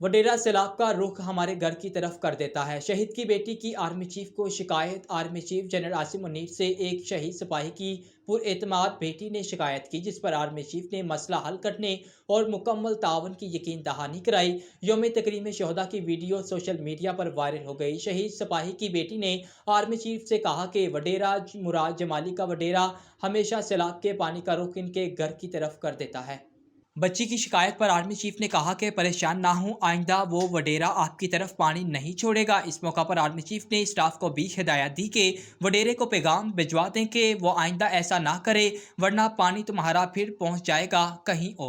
वडेरा सैलाब का रुख हमारे घर की तरफ कर देता है। शहीद की बेटी की आर्मी चीफ को शिकायत। Army chief general Asim Munir से एक शहीद सिपाही की पुरएतमाद बेटी ने शिकायत की, जिस पर आर्मी चीफ ने मसला हल करने और मुकम्मल तावन की यकीन दहानी कराई। यौम तकरीम शहदा की वीडियो सोशल मीडिया पर वायरल हो गई। शहीद सिपाही की बेटी ने आर्मी चीफ से कहा कि वडेरा मुराद जमाली का वडेरा हमेशा सैलाब के पानी का रुख इनके घर की तरफ कर देता है। बच्ची की शिकायत पर आर्मी चीफ ने कहा कि परेशान ना हो, आइंदा वो वडेरा आपकी तरफ पानी नहीं छोड़ेगा। इस मौका पर आर्मी चीफ ने स्टाफ को भी हिदायत दी कि वडेरे को पैगाम भिजवा दें कि वो आइंदा ऐसा ना करे, वरना पानी तुम्हारा फिर पहुंच जाएगा कहीं और।